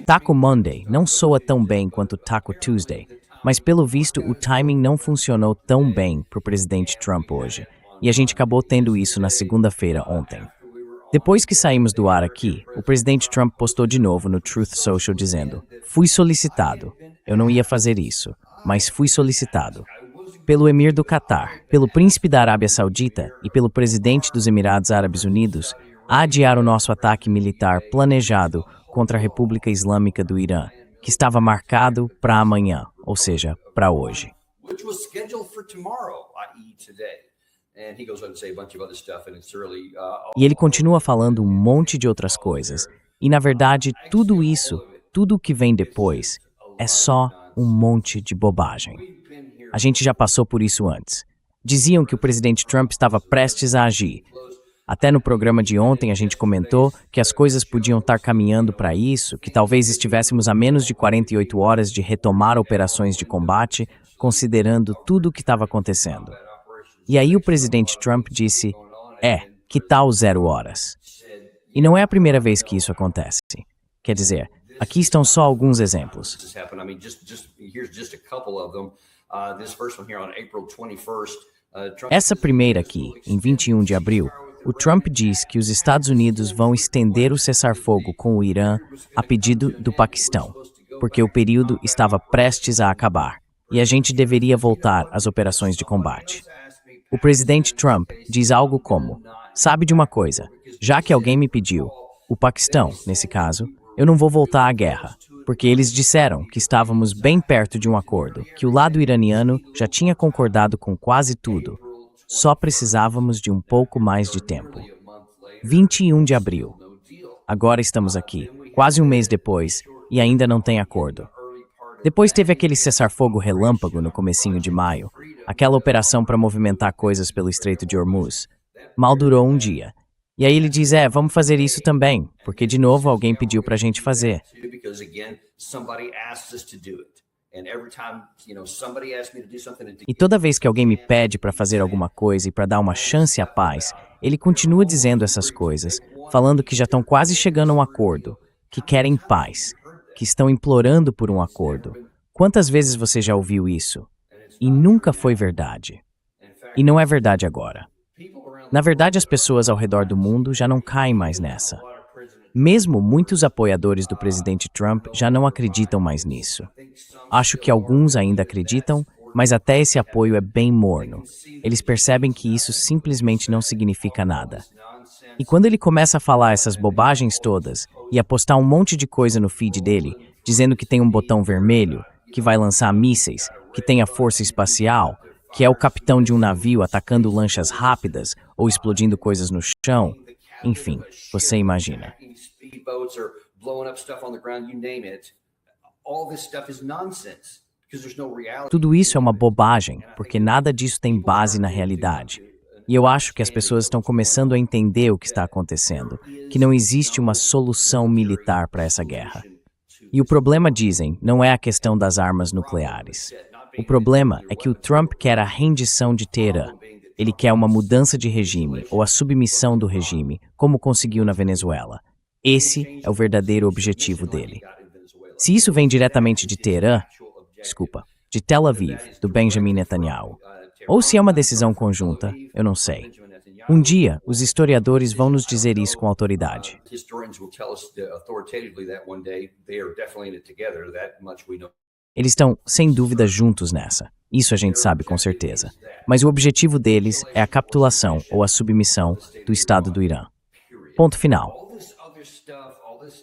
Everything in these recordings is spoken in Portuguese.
Taco Monday não soa tão bem quanto Taco Tuesday, mas pelo visto o timing não funcionou tão bem para o presidente Trump hoje, e a gente acabou tendo isso na segunda-feira ontem. Depois que saímos do ar aqui, o presidente Trump postou de novo no Truth Social dizendo: "Fui solicitado. Eu não ia fazer isso, mas fui solicitado pelo emir do Catar, pelo príncipe da Arábia Saudita e pelo presidente dos Emirados Árabes Unidos a adiar o nosso ataque militar planejado contra a República Islâmica do Irã, que estava marcado para amanhã, ou seja, para hoje." E ele continua falando um monte de outras coisas. E na verdade, tudo isso, tudo o que vem depois, é só um monte de bobagem. A gente já passou por isso antes. Diziam que o presidente Trump estava prestes a agir. Até no programa de ontem a gente comentou que as coisas podiam estar caminhando para isso, que talvez estivéssemos a menos de 48 horas de retomar operações de combate, considerando tudo o que estava acontecendo. E aí o presidente Trump disse: que tal 0 horas? E não é a primeira vez que isso acontece. Quer dizer, aqui estão só alguns exemplos. Essa primeira aqui, em 21 de abril, o Trump diz que os Estados Unidos vão estender o cessar-fogo com o Irã a pedido do Paquistão, porque o período estava prestes a acabar e a gente deveria voltar às operações de combate. O presidente Trump diz algo como: "Sabe de uma coisa, já que alguém me pediu, o Paquistão, nesse caso, eu não vou voltar à guerra, porque eles disseram que estávamos bem perto de um acordo, que o lado iraniano já tinha concordado com quase tudo. Só precisávamos de um pouco mais de tempo." 21 de abril. Agora estamos aqui, quase um mês depois, e ainda não tem acordo. Depois teve aquele cessar-fogo relâmpago no comecinho de maio, aquela operação para movimentar coisas pelo Estreito de Hormuz. Mal durou um dia. E aí ele diz: vamos fazer isso também, porque de novo alguém pediu pra gente fazer. E toda vez que alguém me pede para fazer alguma coisa e para dar uma chance à paz, ele continua dizendo essas coisas, falando que já estão quase chegando a um acordo, que querem paz, que estão implorando por um acordo. Quantas vezes você já ouviu isso? E nunca foi verdade. E não é verdade agora. Na verdade, as pessoas ao redor do mundo já não caem mais nessa. Mesmo muitos apoiadores do presidente Trump já não acreditam mais nisso. Acho que alguns ainda acreditam, mas até esse apoio é bem morno. Eles percebem que isso simplesmente não significa nada. E quando ele começa a falar essas bobagens todas e a postar um monte de coisa no feed dele, dizendo que tem um botão vermelho, que vai lançar mísseis, que tem a força espacial, que é o capitão de um navio atacando lanchas rápidas ou explodindo coisas no chão, enfim, você imagina. Tudo isso é uma bobagem, porque nada disso tem base na realidade. E eu acho que as pessoas estão começando a entender o que está acontecendo, que não existe uma solução militar para essa guerra. E o problema, dizem, não é a questão das armas nucleares. O problema é que o Trump quer a rendição de Teherã. Ele quer uma mudança de regime ou a submissão do regime, como conseguiu na Venezuela. Esse é o verdadeiro objetivo dele. Se isso vem diretamente de Teherã, de Tel Aviv, do Benjamin Netanyahu, ou se é uma decisão conjunta, eu não sei. Um dia, os historiadores vão nos dizer isso com autoridade. Eles estão, sem dúvida, juntos nessa. Isso a gente sabe com certeza. Mas o objetivo deles é a capitulação ou a submissão do Estado do Irã. Ponto final.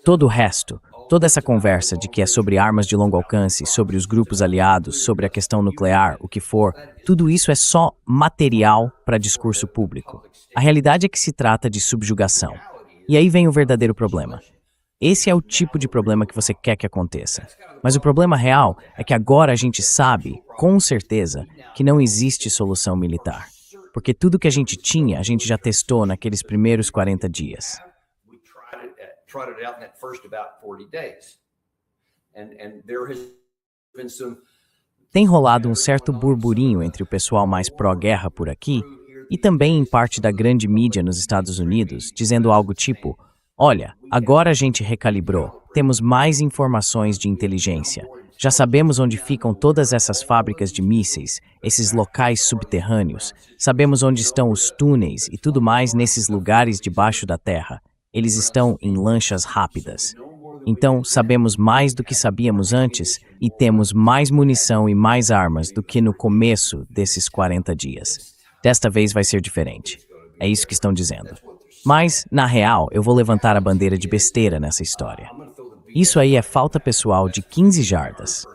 Todo o resto, toda essa conversa de que é sobre armas de longo alcance, sobre os grupos aliados, sobre a questão nuclear, o que for, tudo isso é só material para discurso público. A realidade é que se trata de subjugação. E aí vem o verdadeiro problema. Esse é o tipo de problema que você quer que aconteça. Mas o problema real é que agora a gente sabe, com certeza, que não existe solução militar. Porque tudo que a gente tinha, a gente já testou naqueles primeiros 40 dias. Tem rolado um certo burburinho entre o pessoal mais pró-guerra por aqui e também em parte da grande mídia nos Estados Unidos, dizendo algo tipo: Olha, agora a gente recalibrou. Temos mais informações de inteligência. Já sabemos onde ficam todas essas fábricas de mísseis, esses locais subterrâneos. Sabemos onde estão os túneis e tudo mais nesses lugares debaixo da terra. Eles estão em lanchas rápidas. Então, sabemos mais do que sabíamos antes e temos mais munição e mais armas do que no começo desses 40 dias. Desta vez vai ser diferente. É isso que estão dizendo. Mas, na real, eu vou levantar a bandeira de besteira nessa história. Isso aí é falta pessoal de 15 jardas.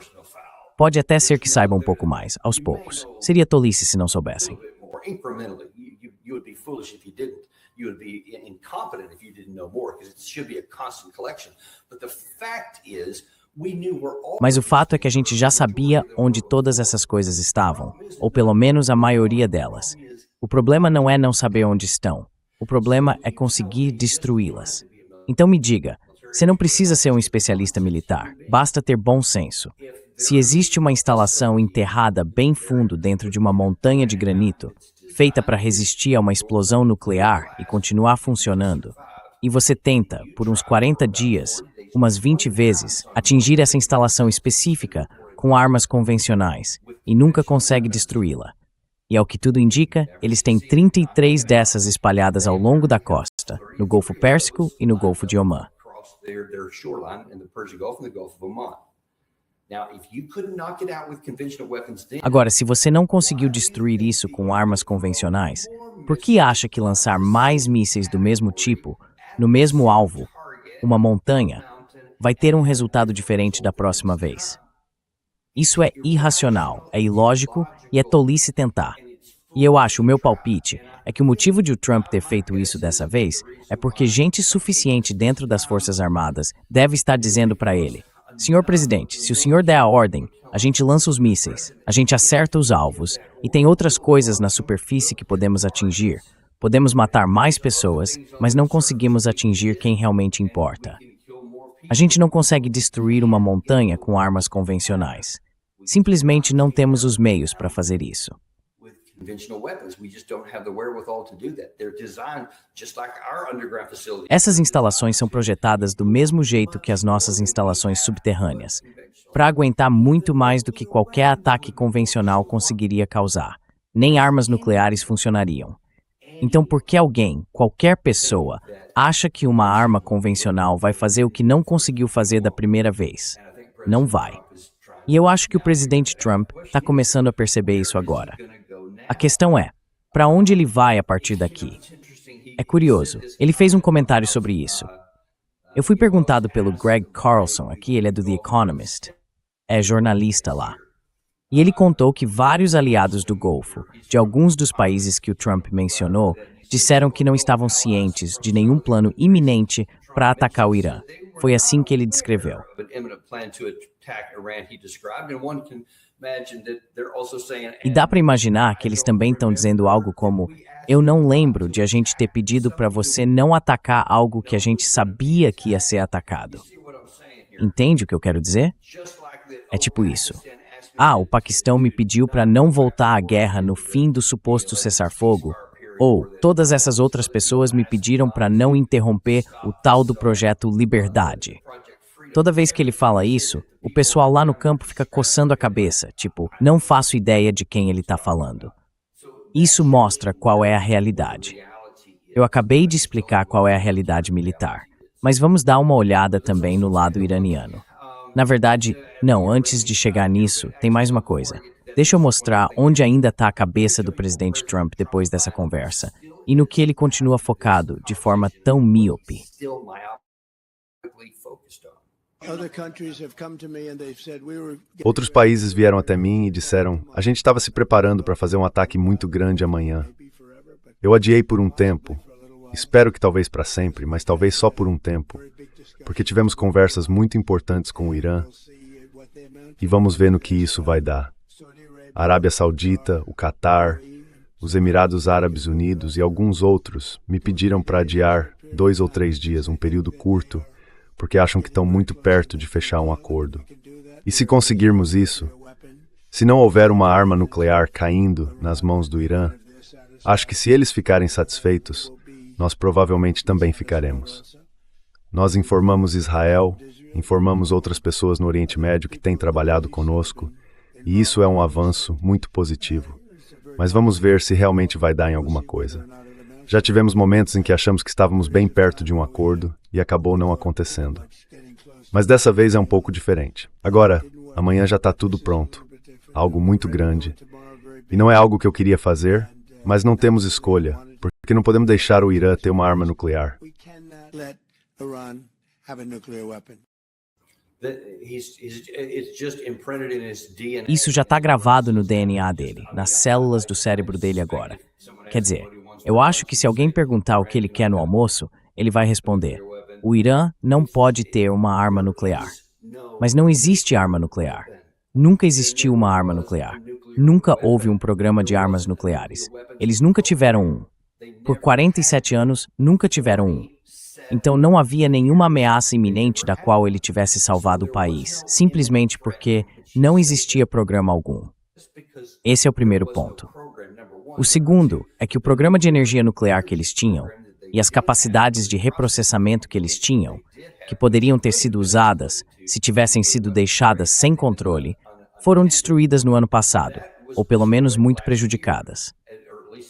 Pode até ser que saibam um pouco mais, aos poucos. Seria tolice se não soubessem. Mas o fato é que a gente já sabia onde todas essas coisas estavam, ou pelo menos a maioria delas. O problema não é não saber onde estão. O problema é conseguir destruí-las. Então me diga, você não precisa ser um especialista militar, basta ter bom senso. Se existe uma instalação enterrada bem fundo dentro de uma montanha de granito, feita para resistir a uma explosão nuclear e continuar funcionando, e você tenta, por uns 40 dias, umas 20 vezes, atingir essa instalação específica com armas convencionais e nunca consegue destruí-la. E ao que tudo indica, eles têm 33 dessas espalhadas ao longo da costa, no Golfo Pérsico e no Golfo de Omã. Agora, se você não conseguiu destruir isso com armas convencionais, por que acha que lançar mais mísseis do mesmo tipo, no mesmo alvo, uma montanha, vai ter um resultado diferente da próxima vez? Isso é irracional, é ilógico e é tolice tentar. E eu acho, o meu palpite, é que o motivo de o Trump ter feito isso dessa vez é porque gente suficiente dentro das Forças Armadas deve estar dizendo para ele: Senhor Presidente, se o senhor der a ordem, a gente lança os mísseis, a gente acerta os alvos e tem outras coisas na superfície que podemos atingir. Podemos matar mais pessoas, mas não conseguimos atingir quem realmente importa. A gente não consegue destruir uma montanha com armas convencionais. Simplesmente não temos os meios para fazer isso. Essas instalações são projetadas do mesmo jeito que as nossas instalações subterrâneas, para aguentar muito mais do que qualquer ataque convencional conseguiria causar. Nem armas nucleares funcionariam. Então, por que alguém, qualquer pessoa, acha que uma arma convencional vai fazer o que não conseguiu fazer da primeira vez? Não vai. E eu acho que o presidente Trump está começando a perceber isso agora. A questão é, para onde ele vai a partir daqui? É curioso, ele fez um comentário sobre isso. Eu fui perguntado pelo Greg Carlson aqui, ele é do The Economist, é jornalista lá. E ele contou que vários aliados do Golfo, de alguns dos países que o Trump mencionou, disseram que não estavam cientes de nenhum plano iminente para atacar o Irã. Foi assim que ele descreveu. E dá para imaginar que eles também estão dizendo algo como: eu não lembro de a gente ter pedido para você não atacar algo que a gente sabia que ia ser atacado. Entende o que eu quero dizer? É tipo isso. O Paquistão me pediu para não voltar à guerra no fim do suposto cessar-fogo, ou todas essas outras pessoas me pediram para não interromper o tal do projeto Liberdade. Toda vez que ele fala isso, o pessoal lá no campo fica coçando a cabeça, tipo, não faço ideia de quem ele está falando. Isso mostra qual é a realidade. Eu acabei de explicar qual é a realidade militar, mas vamos dar uma olhada também no lado iraniano. Na verdade, não, antes de chegar nisso, tem mais uma coisa. Deixa eu mostrar onde ainda está a cabeça do presidente Trump depois dessa conversa, e no que ele continua focado de forma tão míope. Outros países vieram até mim e disseram: a gente estava se preparando para fazer um ataque muito grande amanhã. Eu adiei por um tempo. Espero que talvez para sempre, mas talvez só por um tempo. Porque tivemos conversas muito importantes com o Irã. E vamos ver no que isso vai dar. A Arábia Saudita, o Catar, os Emirados Árabes Unidos e alguns outros me pediram para adiar 2 ou 3 dias, um período curto, porque acham que estão muito perto de fechar um acordo. E se conseguirmos isso, se não houver uma arma nuclear caindo nas mãos do Irã, acho que se eles ficarem satisfeitos, nós provavelmente também ficaremos. Nós informamos Israel, informamos outras pessoas no Oriente Médio que têm trabalhado conosco, e isso é um avanço muito positivo. Mas vamos ver se realmente vai dar em alguma coisa. Já tivemos momentos em que achamos que estávamos bem perto de um acordo e acabou não acontecendo. Mas dessa vez é um pouco diferente. Agora, amanhã já está tudo pronto. Algo muito grande. E não é algo que eu queria fazer, mas não temos escolha, porque não podemos deixar o Irã ter uma arma nuclear. Isso já está gravado no DNA dele, nas células do cérebro dele agora. Quer dizer, eu acho que se alguém perguntar o que ele quer no almoço, ele vai responder: o Irã não pode ter uma arma nuclear. Mas não existe arma nuclear. Nunca existiu uma arma nuclear. Nunca houve um programa de armas nucleares. Eles nunca tiveram um. Por 47 anos, nunca tiveram um. Então não havia nenhuma ameaça iminente da qual ele tivesse salvado o país, simplesmente porque não existia programa algum. Esse é o primeiro ponto. O segundo é que o programa de energia nuclear que eles tinham e as capacidades de reprocessamento que eles tinham, que poderiam ter sido usadas se tivessem sido deixadas sem controle, foram destruídas no ano passado, ou pelo menos muito prejudicadas.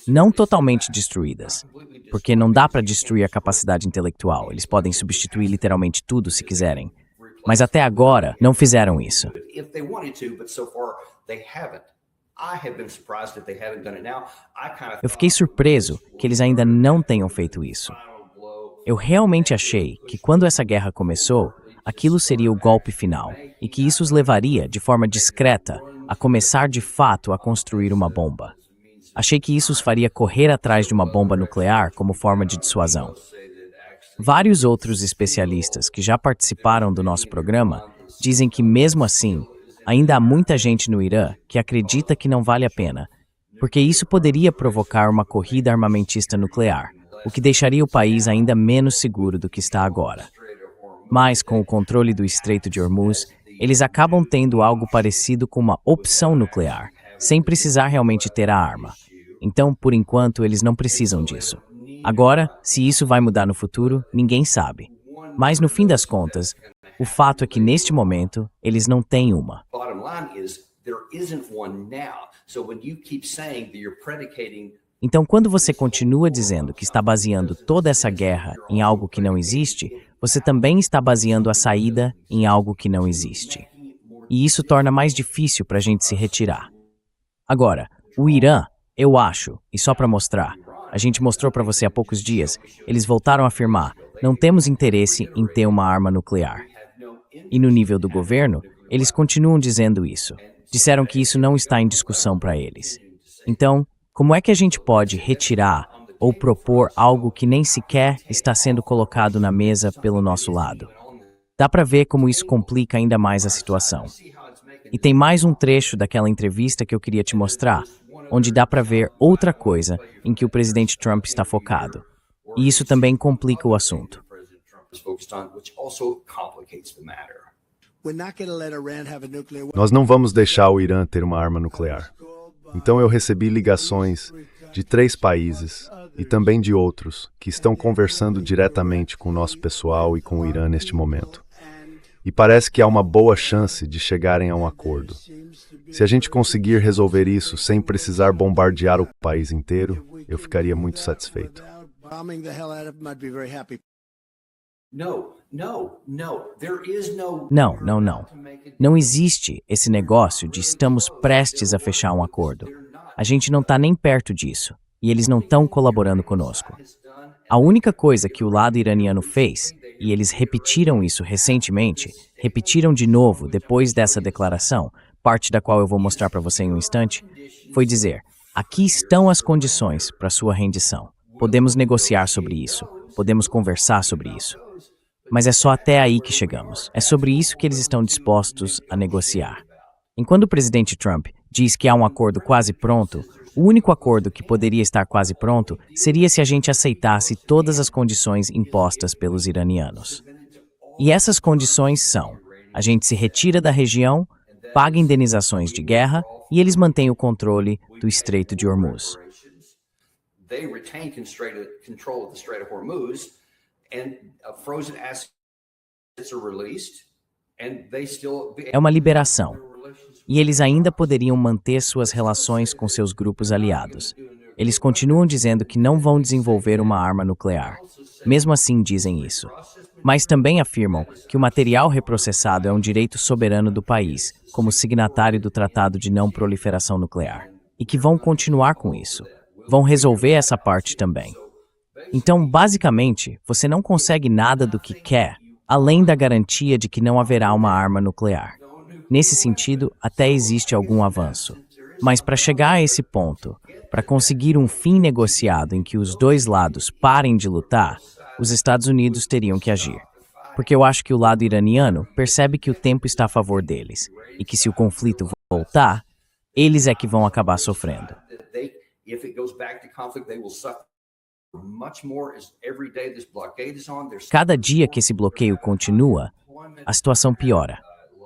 Não totalmente destruídas, porque não dá para destruir a capacidade intelectual. Eles podem substituir literalmente tudo se quiserem. Mas até agora, não fizeram isso. Eu fiquei surpreso que eles ainda não tenham feito isso. Eu realmente achei que quando essa guerra começou, aquilo seria o golpe final, e que isso os levaria, de forma discreta, a começar de fato a construir uma bomba. Achei que isso os faria correr atrás de uma bomba nuclear como forma de dissuasão. Vários outros especialistas que já participaram do nosso programa dizem que, mesmo assim, ainda há muita gente no Irã que acredita que não vale a pena, porque isso poderia provocar uma corrida armamentista nuclear, o que deixaria o país ainda menos seguro do que está agora. Mas, com o controle do Estreito de Hormuz, eles acabam tendo algo parecido com uma opção nuclear, sem precisar realmente ter a arma. Então, por enquanto, eles não precisam disso. Agora, se isso vai mudar no futuro, ninguém sabe. Mas, no fim das contas, o fato é que, neste momento, eles não têm uma. Então, quando você continua dizendo que está baseando toda essa guerra em algo que não existe, você também está baseando a saída em algo que não existe. E isso torna mais difícil para a gente se retirar. Agora, o Irã, eu acho, e só para mostrar, a gente mostrou para você há poucos dias, eles voltaram a afirmar: não temos interesse em ter uma arma nuclear. E no nível do governo, eles continuam dizendo isso. Disseram que isso não está em discussão para eles. Então, como é que a gente pode retirar ou propor algo que nem sequer está sendo colocado na mesa pelo nosso lado? Dá para ver como isso complica ainda mais a situação. E tem mais um trecho daquela entrevista que eu queria te mostrar, onde dá para ver outra coisa em que o presidente Trump está focado. E isso também complica o assunto. Nós não vamos deixar o Irã ter uma arma nuclear. Então eu recebi ligações de 3 países e também de outros que estão conversando diretamente com o nosso pessoal e com o Irã neste momento. E parece que há uma boa chance de chegarem a um acordo. Se a gente conseguir resolver isso sem precisar bombardear o país inteiro, eu ficaria muito satisfeito. Não. Não existe esse negócio de estamos prestes a fechar um acordo. A gente não está nem perto disso, e eles não estão colaborando conosco. A única coisa que o lado iraniano fez, e eles repetiram isso recentemente, repetiram de novo depois dessa declaração, parte da qual eu vou mostrar para você em um instante, foi dizer: aqui estão as condições para sua rendição. Podemos negociar sobre isso, podemos conversar sobre isso. Mas é só até aí que chegamos. É sobre isso que eles estão dispostos a negociar. Enquanto o presidente Trump diz que há um acordo quase pronto, o único acordo que poderia estar quase pronto seria se a gente aceitasse todas as condições impostas pelos iranianos. E essas condições são: a gente se retira da região, paga indenizações de guerra e eles mantêm o controle do Estreito de Hormuz. É uma liberação. E eles ainda poderiam manter suas relações com seus grupos aliados. Eles continuam dizendo que não vão desenvolver uma arma nuclear. Mesmo assim, dizem isso. Mas também afirmam que o material reprocessado é um direito soberano do país, como signatário do Tratado de Não Proliferação Nuclear. E que vão continuar com isso. Vão resolver essa parte também. Então, basicamente, você não consegue nada do que quer, além da garantia de que não haverá uma arma nuclear. Nesse sentido, até existe algum avanço. Mas para chegar a esse ponto, para conseguir um fim negociado em que os dois lados parem de lutar, os Estados Unidos teriam que agir. Porque eu acho que o lado iraniano percebe que o tempo está a favor deles, e que se o conflito voltar, eles é que vão acabar sofrendo. Cada dia que esse bloqueio continua, a situação piora.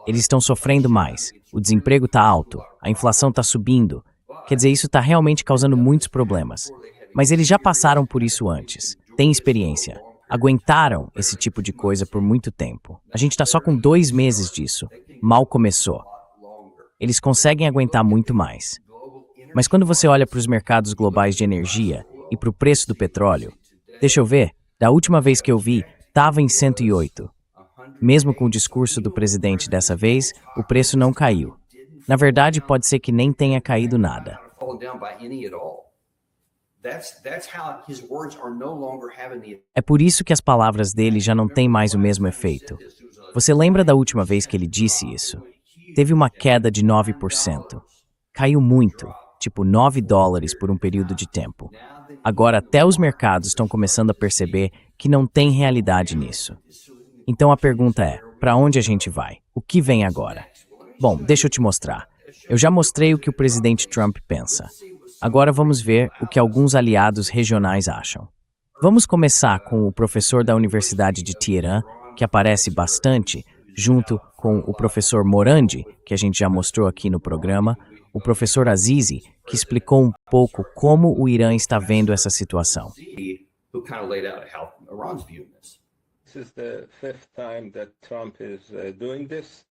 Eles estão sofrendo mais, o desemprego está alto, a inflação está subindo. Quer dizer, isso está realmente causando muitos problemas. Mas eles já passaram por isso antes, têm experiência, aguentaram esse tipo de coisa por muito tempo. A gente está só com 2 meses disso, mal começou. Eles conseguem aguentar muito mais. Mas quando você olha para os mercados globais de energia e para o preço do petróleo, deixa eu ver, da última vez que eu vi, estava em 108. Mesmo com o discurso do presidente dessa vez, o preço não caiu. Na verdade, pode ser que nem tenha caído nada. É por isso que as palavras dele já não têm mais o mesmo efeito. Você lembra da última vez que ele disse isso? Teve uma queda de 9%. Caiu muito, tipo $9 por um período de tempo. Agora até os mercados estão começando a perceber que não tem realidade nisso. Então a pergunta é, para onde a gente vai? O que vem agora? Bom, deixa eu te mostrar. Eu já mostrei o que o presidente Trump pensa. Agora vamos ver o que alguns aliados regionais acham. Vamos começar com o professor da Universidade de Teherã, que aparece bastante, junto com o professor Morandi, que a gente já mostrou aqui no programa, o professor Azizi, que explicou um pouco como o Irã está vendo essa situação.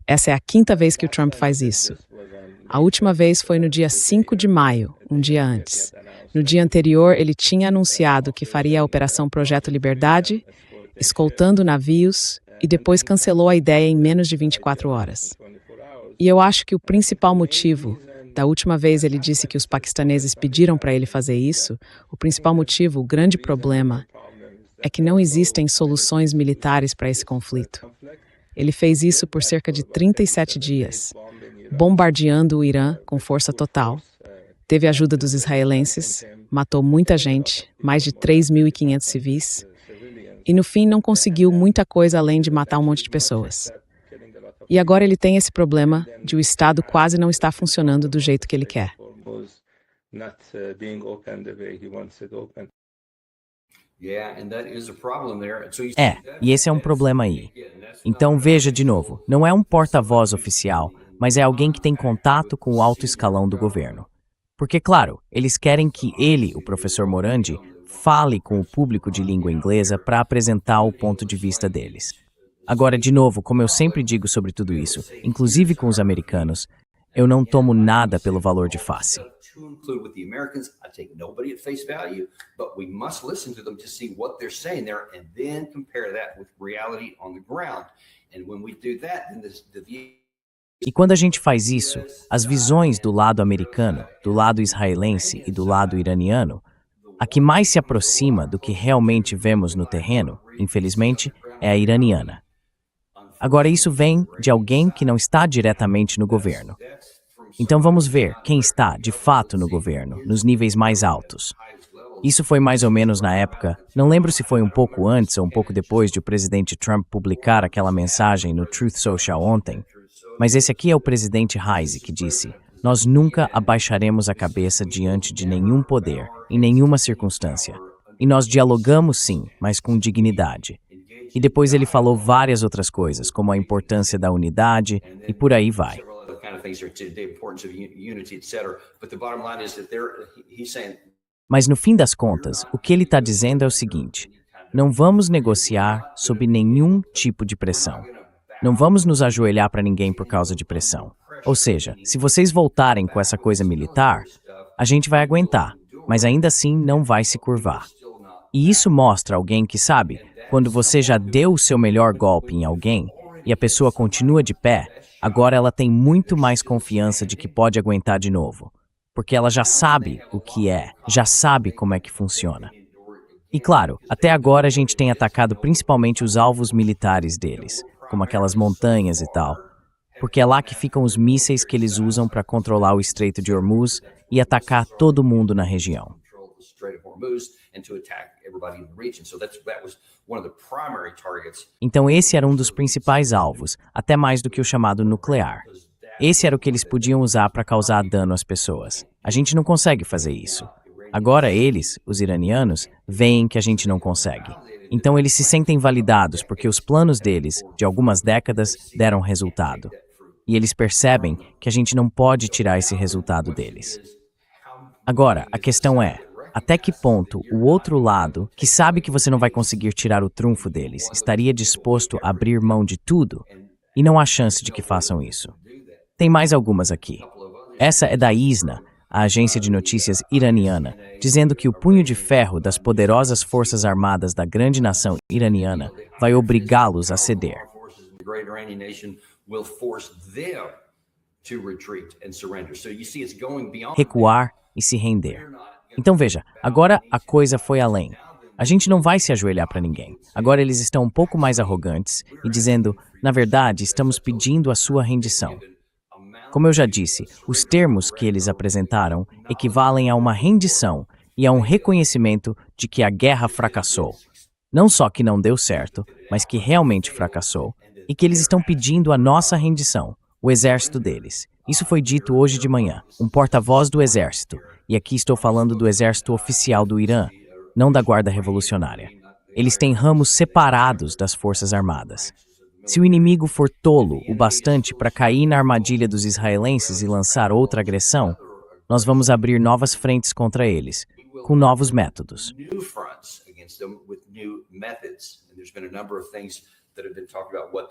Essa é a 5ª vez que o Trump faz isso. A última vez foi no dia 5 de maio, um dia antes. No dia anterior, ele tinha anunciado que faria a Operação Projeto Liberdade, escoltando navios, e depois cancelou a ideia em menos de 24 horas. E eu acho que o principal motivo, da última vez ele disse que os paquistaneses pediram para ele fazer isso, o principal motivo, o grande problema, é que não existem soluções militares para esse conflito. Ele fez isso por cerca de 37 dias, bombardeando o Irã com força total. Teve ajuda dos israelenses, matou muita gente, mais de 3.500 civis, e no fim não conseguiu muita coisa além de matar um monte de pessoas. E agora ele tem esse problema de o Estado quase não estar funcionando do jeito que ele quer. E esse é um problema aí. Então veja de novo, não é um porta-voz oficial, mas é alguém que tem contato com o alto escalão do governo. Porque, claro, eles querem que ele, o professor Morandi, fale com o público de língua inglesa para apresentar o ponto de vista deles. Agora, de novo, como eu sempre digo sobre tudo isso, inclusive com os americanos, eu não tomo nada pelo valor de face. E quando a gente faz isso, as visões do lado americano, do lado israelense e do lado iraniano, a que mais se aproxima do que realmente vemos no terreno, infelizmente, é a iraniana. Agora, isso vem de alguém que não está diretamente no governo. Então vamos ver quem está, de fato, no governo, nos níveis mais altos. Isso foi mais ou menos na época, não lembro se foi um pouco antes ou um pouco depois de o presidente Trump publicar aquela mensagem no Truth Social ontem, mas esse aqui é o presidente Heise que disse: "Nós nunca abaixaremos a cabeça diante de nenhum poder, em nenhuma circunstância. E nós dialogamos sim, mas com dignidade." E depois ele falou várias outras coisas, como a importância da unidade, e por aí vai. Mas no fim das contas, o que ele está dizendo é o seguinte: Não vamos negociar sob nenhum tipo de pressão. Não vamos nos ajoelhar para ninguém por causa de pressão. Ou seja, se vocês voltarem com essa coisa militar, a gente vai aguentar, mas ainda assim não vai se curvar. E isso mostra alguém que sabe, quando você já deu o seu melhor golpe em alguém e a pessoa continua de pé, agora ela tem muito mais confiança de que pode aguentar de novo. Porque ela já sabe o que é, já sabe como é que funciona. E claro, até agora a gente tem atacado principalmente os alvos militares deles, como aquelas montanhas e tal, porque é lá que ficam os mísseis que eles usam para controlar o Estreito de Hormuz e atacar todo mundo na região. Então esse era um dos principais alvos, até mais do que o chamado nuclear. Esse era o que eles podiam usar para causar dano às pessoas. A gente não consegue fazer isso. Agora eles, os iranianos, veem que a gente não consegue. Então eles se sentem validados porque os planos deles, de algumas décadas, deram resultado. E eles percebem que a gente não pode tirar esse resultado deles. Agora, a questão é, até que ponto o outro lado, que sabe que você não vai conseguir tirar o trunfo deles, estaria disposto a abrir mão de tudo? E não há chance de que façam isso. Tem mais algumas aqui. Essa é da ISNA, a agência de notícias iraniana, dizendo que o punho de ferro das poderosas forças armadas da grande nação iraniana vai obrigá-los a ceder. Recuar e se render. Então veja, agora a coisa foi além. A gente não vai se ajoelhar para ninguém. Agora eles estão um pouco mais arrogantes e dizendo, na verdade, estamos pedindo a sua rendição. Como eu já disse, os termos que eles apresentaram equivalem a uma rendição e a um reconhecimento de que a guerra fracassou. Não só que não deu certo, mas que realmente fracassou, e que eles estão pedindo a nossa rendição, o exército deles. Isso foi dito hoje de manhã, um porta-voz do exército, e aqui estou falando do exército oficial do Irã, não da guarda revolucionária. Eles têm ramos separados das forças armadas. Se o inimigo for tolo o bastante para cair na armadilha dos israelenses e lançar outra agressão, nós vamos abrir novas frentes contra eles, com novos métodos.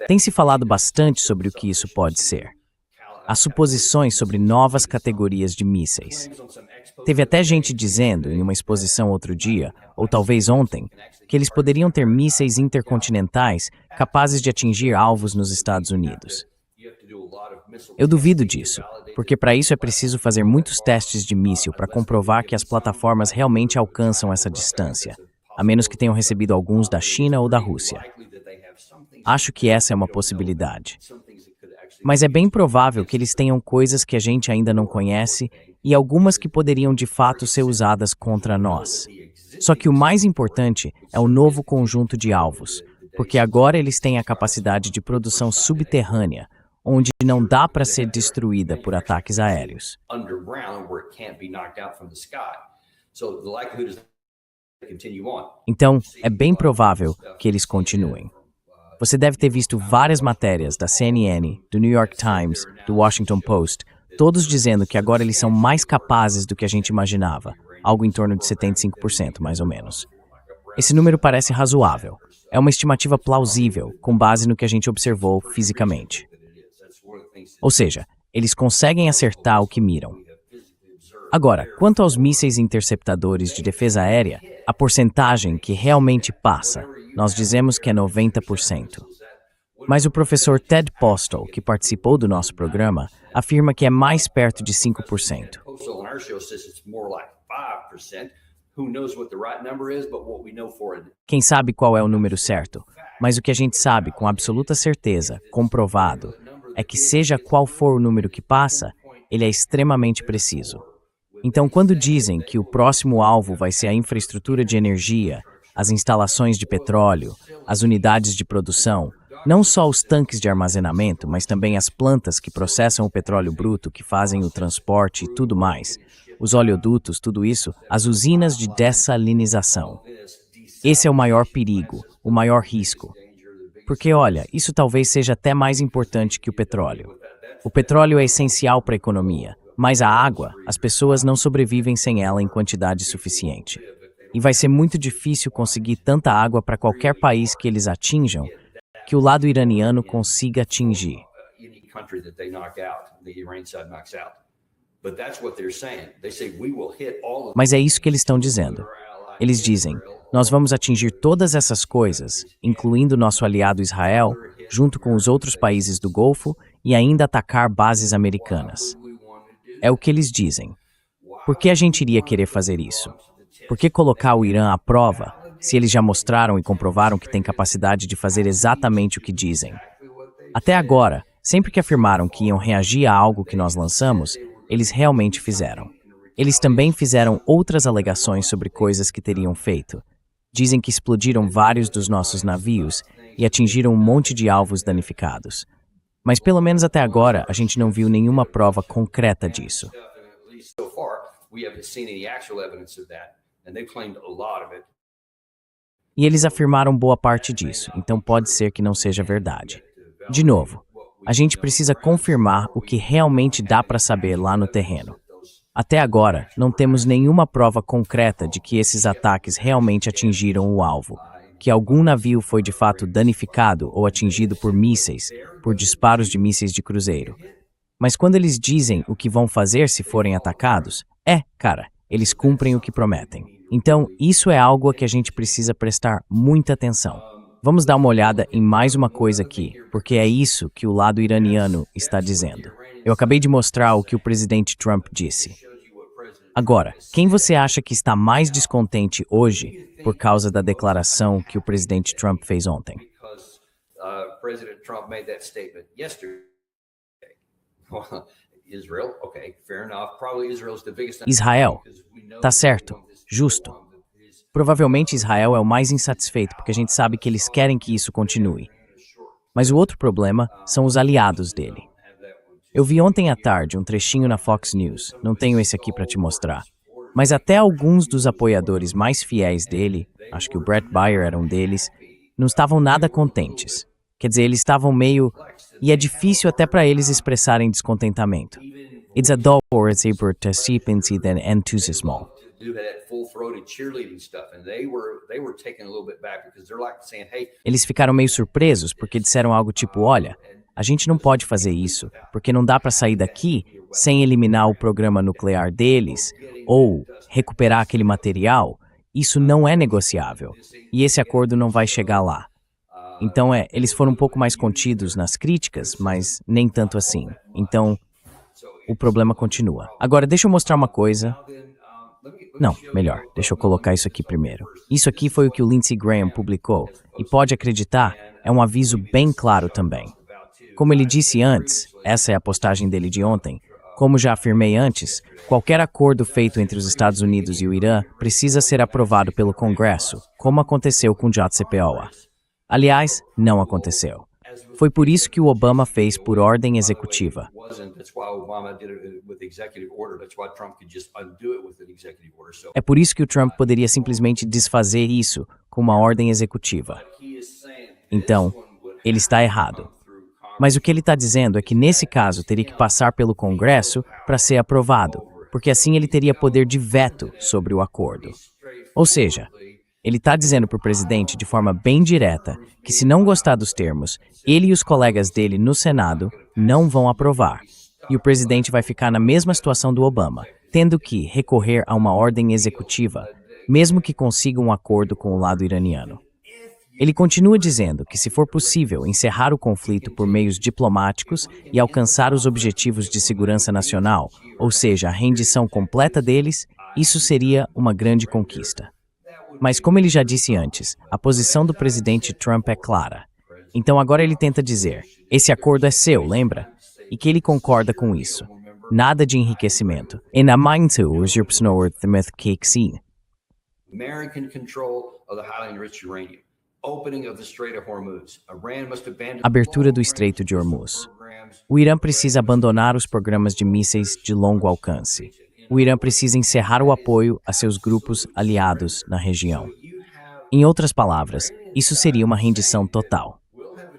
Tem se falado bastante sobre o que isso pode ser. Há suposições sobre novas categorias de mísseis. Teve até gente dizendo, em uma exposição outro dia, ou talvez ontem, que eles poderiam ter mísseis intercontinentais capazes de atingir alvos nos Estados Unidos. Eu duvido disso, porque para isso é preciso fazer muitos testes de míssil para comprovar que as plataformas realmente alcançam essa distância, a menos que tenham recebido alguns da China ou da Rússia. Acho que essa é uma possibilidade. Mas é bem provável que eles tenham coisas que a gente ainda não conhece e algumas que poderiam de fato ser usadas contra nós. Só que o mais importante é o novo conjunto de alvos, porque agora eles têm a capacidade de produção subterrânea, onde não dá para ser destruída por ataques aéreos. Então, é bem provável que eles continuem. Você deve ter visto várias matérias da CNN, do New York Times, do Washington Post, todos dizendo que agora eles são mais capazes do que a gente imaginava, algo em torno de 75%, mais ou menos. Esse número parece razoável. É uma estimativa plausível, com base no que a gente observou fisicamente. Ou seja, eles conseguem acertar o que miram. Agora, quanto aos mísseis interceptadores de defesa aérea, a porcentagem que realmente passa, nós dizemos que é 90%. Mas o professor Ted Postel, que participou do nosso programa, afirma que é mais perto de 5%. Quem sabe qual é o número certo, mas o que a gente sabe com absoluta certeza, comprovado, é que seja qual for o número que passa, ele é extremamente preciso. Então, quando dizem que o próximo alvo vai ser a infraestrutura de energia, as instalações de petróleo, as unidades de produção, não só os tanques de armazenamento, mas também as plantas que processam o petróleo bruto, que fazem o transporte e tudo mais, os oleodutos, tudo isso, as usinas de dessalinização. Esse é o maior perigo, o maior risco. Porque, olha, isso talvez seja até mais importante que o petróleo. O petróleo é essencial para a economia, mas a água, as pessoas não sobrevivem sem ela em quantidade suficiente. e vai ser muito difícil conseguir tanta água para qualquer país que eles atinjam que o lado iraniano consiga atingir. Mas é isso que eles estão dizendo. Eles dizem, nós vamos atingir todas essas coisas, incluindo nosso aliado Israel, junto com os outros países do Golfo, e ainda atacar bases americanas. É o que eles dizem. Por que a gente iria querer fazer isso? Por que colocar o Irã à prova, se eles já mostraram e comprovaram que têm capacidade de fazer exatamente o que dizem? Até agora, sempre que afirmaram que iam reagir a algo que nós lançamos, eles realmente fizeram. Eles também fizeram outras alegações sobre coisas que teriam feito. Dizem que explodiram vários dos nossos navios e atingiram um monte de alvos danificados. Mas pelo menos até agora, a gente não viu nenhuma prova concreta disso. E eles afirmaram boa parte disso, então pode ser que não seja verdade. De novo, a gente precisa confirmar o que realmente dá para saber lá no terreno. Até agora, não temos nenhuma prova concreta de que esses ataques realmente atingiram o alvo, que algum navio foi de fato danificado ou atingido por mísseis, por disparos de mísseis de cruzeiro. Mas quando eles dizem o que vão fazer se forem atacados, eles cumprem o que prometem. Então, isso é algo a que a gente precisa prestar muita atenção. Vamos dar uma olhada em mais uma coisa aqui, porque é isso que o lado iraniano está dizendo. Eu acabei de mostrar o que o presidente Trump disse. Agora, quem você acha que está mais descontente hoje por causa da declaração que o presidente Trump fez ontem? Israel. Tá certo. Justo. Provavelmente Israel é o mais insatisfeito, porque a gente sabe que eles querem que isso continue. Mas o outro problema são os aliados dele. Eu vi ontem à tarde um trechinho na Fox News, não tenho esse aqui para te mostrar. Mas até alguns dos apoiadores mais fiéis dele, acho que o Brett Baier era um deles, não estavam nada contentes. Quer dizer, eles estavam meio... E é difícil até para eles expressarem descontentamento. It's a dull or it's a participante than entusiasmo. Eles ficaram meio surpresos porque disseram algo tipo, olha, a gente não pode fazer isso, porque não dá para sair daqui sem eliminar o programa nuclear deles ou recuperar aquele material. Isso não é negociável e esse acordo não vai chegar lá. Então eles foram um pouco mais contidos nas críticas, mas nem tanto assim. Então, o problema continua. Agora, deixa eu mostrar uma coisa. Não, melhor, deixa eu colocar isso aqui primeiro. Isso aqui foi o que o Lindsey Graham publicou, e pode acreditar, é um aviso bem claro também. Como ele disse antes, essa é a postagem dele de ontem, como já afirmei antes, qualquer acordo feito entre os Estados Unidos e o Irã precisa ser aprovado pelo Congresso, como aconteceu com o JCPOA. Aliás, não aconteceu. Foi por isso que o Obama fez por ordem executiva. É por isso que o Trump poderia simplesmente desfazer isso com uma ordem executiva. Então, ele está errado. Mas o que ele está dizendo é que nesse caso teria que passar pelo Congresso para ser aprovado, porque assim ele teria poder de veto sobre o acordo. Ou seja, ele está dizendo para o presidente de forma bem direta que se não gostar dos termos, ele e os colegas dele no Senado não vão aprovar. E o presidente vai ficar na mesma situação do Obama, tendo que recorrer a uma ordem executiva, mesmo que consiga um acordo com o lado iraniano. Ele continua dizendo que, se for possível, encerrar o conflito por meios diplomáticos e alcançar os objetivos de segurança nacional, ou seja, a rendição completa deles, isso seria uma grande conquista. Mas, como ele já disse antes, a posição do presidente Trump é clara. Então agora ele tenta dizer, esse acordo é seu, lembra? E que ele concorda com isso. Nada de enriquecimento. American control of the highly enriched uranium. Opening of the Strait of Hormuz. Iran must abandon Abertura do Estreito de Hormuz. O Irã precisa abandonar os programas de mísseis de longo alcance. O Irã precisa encerrar o apoio a seus grupos aliados na região. Em outras palavras, isso seria uma rendição total.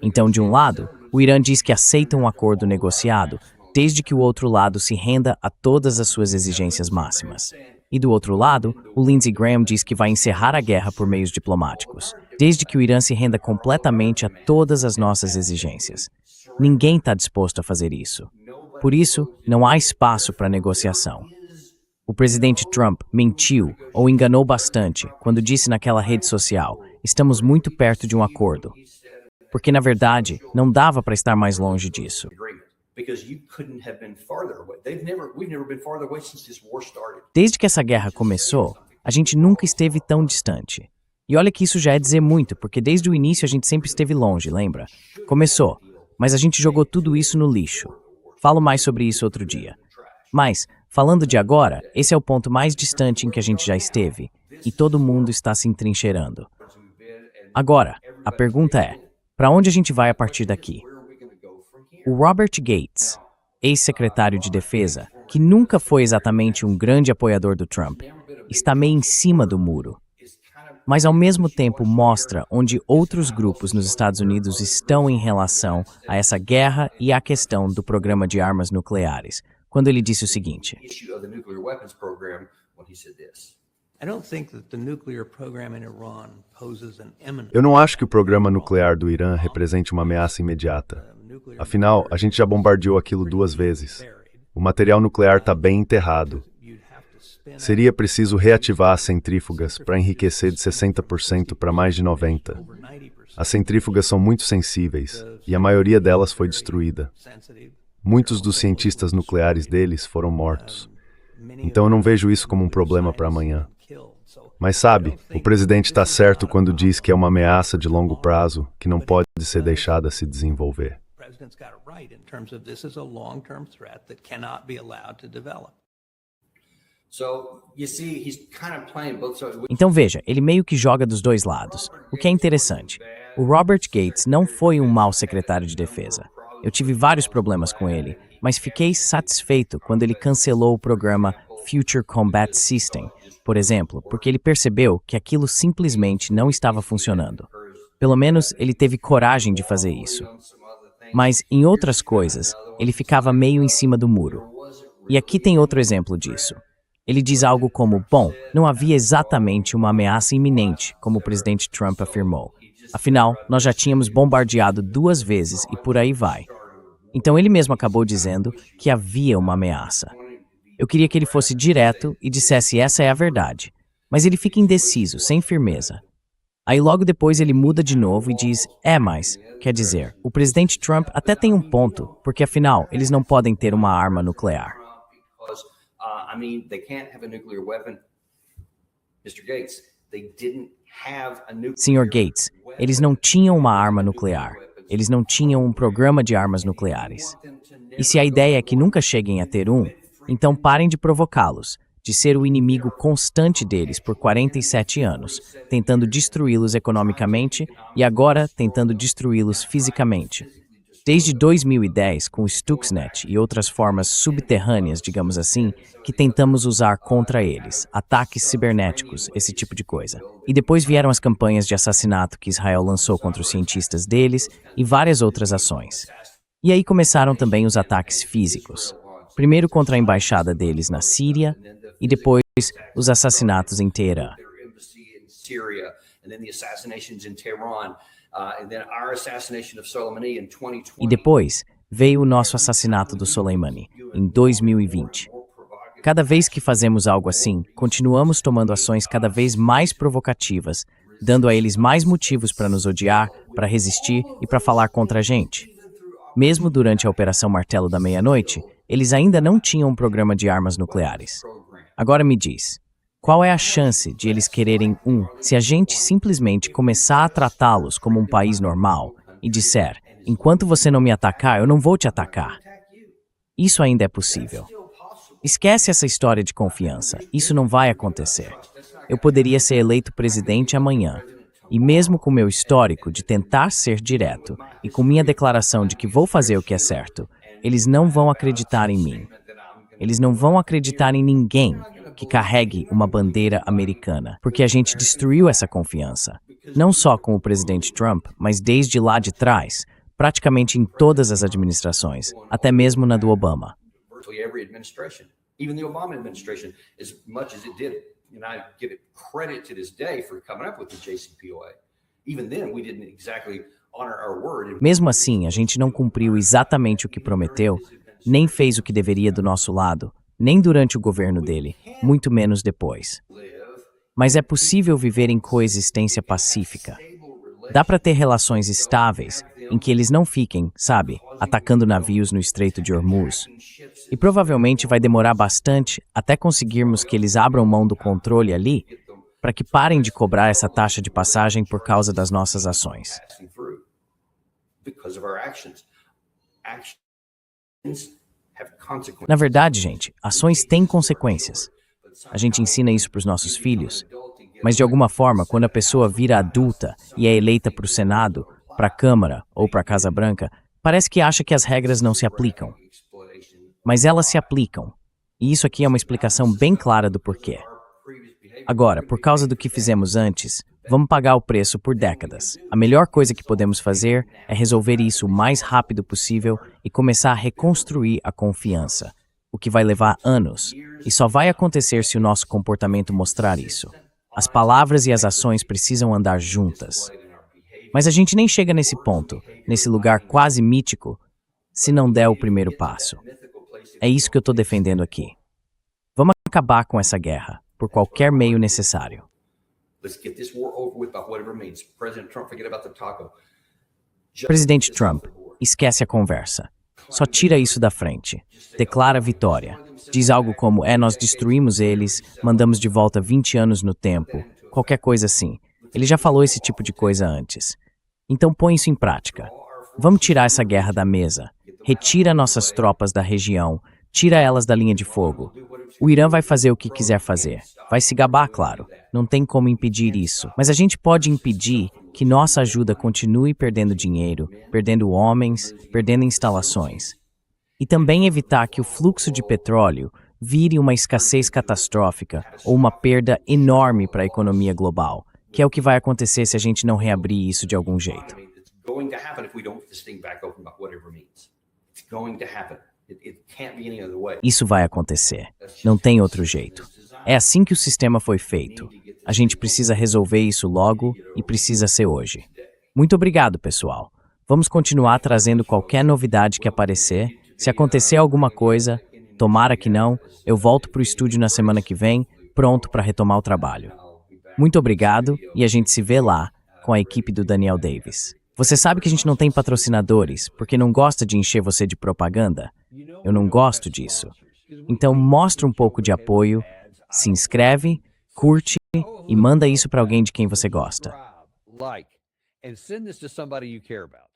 Então, de um lado, o Irã diz que aceita um acordo negociado, desde que o outro lado se renda a todas as suas exigências máximas. E do outro lado, o Lindsey Graham diz que vai encerrar a guerra por meios diplomáticos, desde que o Irã se renda completamente a todas as nossas exigências. Ninguém está disposto a fazer isso. Por isso, não há espaço para negociação. O presidente Trump mentiu ou enganou bastante quando disse naquela rede social: estamos muito perto de um acordo. Porque, na verdade, não dava para estar mais longe disso. Desde que essa guerra começou, a gente nunca esteve tão distante. E olha que isso já é dizer muito, porque desde o início a gente sempre esteve longe, lembra? Começou, mas a gente jogou tudo isso no lixo. Falo mais sobre isso outro dia. Mas, falando de agora, esse é o ponto mais distante em que a gente já esteve, e todo mundo está se entrincheirando. Agora, a pergunta é, para onde a gente vai a partir daqui? O Robert Gates, ex-secretário de Defesa, que nunca foi exatamente um grande apoiador do Trump, está meio em cima do muro. Mas ao mesmo tempo mostra onde outros grupos nos Estados Unidos estão em relação a essa guerra e à questão do programa de armas nucleares, quando ele disse o seguinte: Eu não acho que o programa nuclear do Irã represente uma ameaça imediata. Afinal, a gente já bombardeou aquilo 2 vezes. O material nuclear está bem enterrado. Seria preciso reativar as centrífugas para enriquecer de 60% para mais de 90%. As centrífugas são muito sensíveis e a maioria delas foi destruída. Muitos dos cientistas nucleares deles foram mortos. Então eu não vejo isso como um problema para amanhã. Mas sabe, o presidente está certo quando diz que é uma ameaça de longo prazo que não pode ser deixada se desenvolver. Então veja, ele meio que joga dos dois lados, o que é interessante. O Robert Gates não foi um mau secretário de defesa. Eu tive vários problemas com ele, mas fiquei satisfeito quando ele cancelou o programa Future Combat System, por exemplo, porque ele percebeu que aquilo simplesmente não estava funcionando. Pelo menos ele teve coragem de fazer isso. Mas em outras coisas, ele ficava meio em cima do muro. E aqui tem outro exemplo disso. Ele diz algo como, bom, não havia exatamente uma ameaça iminente, como o presidente Trump afirmou. Afinal, nós já tínhamos bombardeado 2 vezes e por aí vai. Então ele mesmo acabou dizendo que havia uma ameaça. Eu queria que ele fosse direto e dissesse essa é a verdade. Mas ele fica indeciso, sem firmeza. Aí logo depois ele muda de novo e diz, mas, quer dizer, o presidente Trump até tem um ponto, porque afinal, eles não podem ter uma arma nuclear. Sr. Gates, eles não tinham uma arma nuclear. Eles não tinham um programa de armas nucleares. E se a ideia é que nunca cheguem a ter um, então parem de provocá-los, de ser o inimigo constante deles por 47 anos, tentando destruí-los economicamente e agora tentando destruí-los fisicamente. Desde 2010, com o Stuxnet e outras formas subterrâneas, digamos assim, que tentamos usar contra eles, ataques cibernéticos, esse tipo de coisa. E depois vieram as campanhas de assassinato que Israel lançou contra os cientistas deles e várias outras ações. E aí começaram também os ataques físicos. Primeiro contra a embaixada deles na Síria e depois os assassinatos em Teherã. E depois veio o nosso assassinato do Soleimani, em 2020. Cada vez que fazemos algo assim, continuamos tomando ações cada vez mais provocativas, dando a eles mais motivos para nos odiar, para resistir e para falar contra a gente. Mesmo durante a Operação Martelo da Meia-Noite, eles ainda não tinham um programa de armas nucleares. Agora me diz, qual é a chance de eles quererem se a gente simplesmente começar a tratá-los como um país normal e disser, enquanto você não me atacar, eu não vou te atacar? Isso ainda é possível. Esquece essa história de confiança, isso não vai acontecer. Eu poderia ser eleito presidente amanhã, e mesmo com meu histórico de tentar ser direto e com minha declaração de que vou fazer o que é certo, eles não vão acreditar em mim. Eles não vão acreditar em ninguém que carregue uma bandeira americana, porque a gente destruiu essa confiança. Não só com o presidente Trump, mas desde lá de trás, praticamente em todas as administrações, até mesmo na do Obama. Even the Obama administration, as much as it did, and I give it credit to this day for coming up with the JCPOA, even then we didn't exactly honor our word. Mesmo assim, a gente não cumpriu exatamente o que prometeu, nem fez o que deveria do nosso lado, nem durante o governo dele, muito menos depois. Mas é possível viver em coexistência pacífica. Dá para ter relações estáveis, em que eles não fiquem, sabe, atacando navios no Estreito de Hormuz. E provavelmente vai demorar bastante até conseguirmos que eles abram mão do controle ali, para que parem de cobrar essa taxa de passagem por causa das nossas ações. Na verdade, gente, ações têm consequências. A gente ensina isso para os nossos filhos, mas de alguma forma, quando a pessoa vira adulta e é eleita para o Senado, para a Câmara ou para a Casa Branca, parece que acha que as regras não se aplicam. Mas elas se aplicam, e isso aqui é uma explicação bem clara do porquê. Agora, por causa do que fizemos antes, vamos pagar o preço por décadas. A melhor coisa que podemos fazer é resolver isso o mais rápido possível e começar a reconstruir a confiança, o que vai levar anos, e só vai acontecer se o nosso comportamento mostrar isso. As palavras e as ações precisam andar juntas. Mas a gente nem chega nesse ponto, nesse lugar quase mítico, se não der o primeiro passo. É isso que eu estou defendendo aqui. Vamos acabar com essa guerra, por qualquer meio necessário. Presidente Trump, esquece a conversa. Só tira isso da frente. Declara vitória. Diz algo como, nós destruímos eles, mandamos de volta 20 anos no tempo, qualquer coisa assim. Ele já falou esse tipo de coisa antes. Então põe isso em prática. Vamos tirar essa guerra da mesa. Retira nossas tropas da região. Tira elas da linha de fogo. O Irã vai fazer o que quiser fazer. Vai se gabar, claro. Não tem como impedir isso. Mas a gente pode impedir que nossa ajuda continue perdendo dinheiro, perdendo homens, perdendo instalações. E também evitar que o fluxo de petróleo vire uma escassez catastrófica ou uma perda enorme para a economia global, que é o que vai acontecer se a gente não reabrir isso de algum jeito. Isso vai acontecer. Não tem outro jeito. É assim que o sistema foi feito. A gente precisa resolver isso logo e precisa ser hoje. Muito obrigado, pessoal. Vamos continuar trazendo qualquer novidade que aparecer. Se acontecer alguma coisa, tomara que não, eu volto para o estúdio na semana que vem, pronto para retomar o trabalho. Muito obrigado e a gente se vê lá com a equipe do Daniel Davis. Você sabe que a gente não tem patrocinadores porque não gosta de encher você de propaganda? Eu não gosto disso. Então mostra um pouco de apoio, se inscreve, curte e manda isso para alguém de quem você gosta. Like, and send this to somebody you care about.